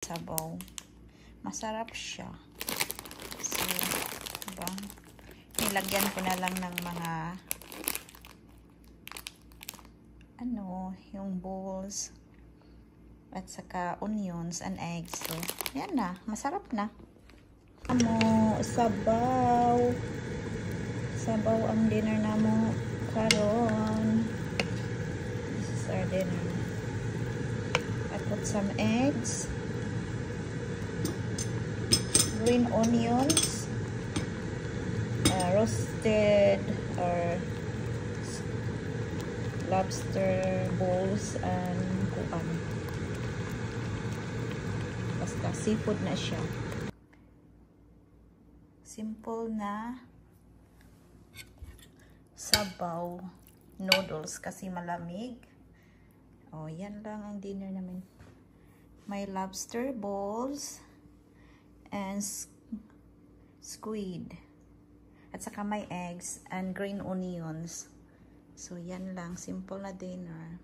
sabaw. Masarap siya. So, diba? Nilagyan ko na lang ng mga yung balls at saka onions and eggs. So, yan na. Masarap na. Sabaw. Sabaw ang dinner namo karon. This is our dinner. I put some eggs, green onions, roasted or lobster balls, and kuan. Basta seafood na siya. Simple na sabaw noodles kasi malamig. Oh, yan lang ang dinner namin. May lobster balls and squid. At saka may eggs and green onions. So, yan lang. Simple na dinner.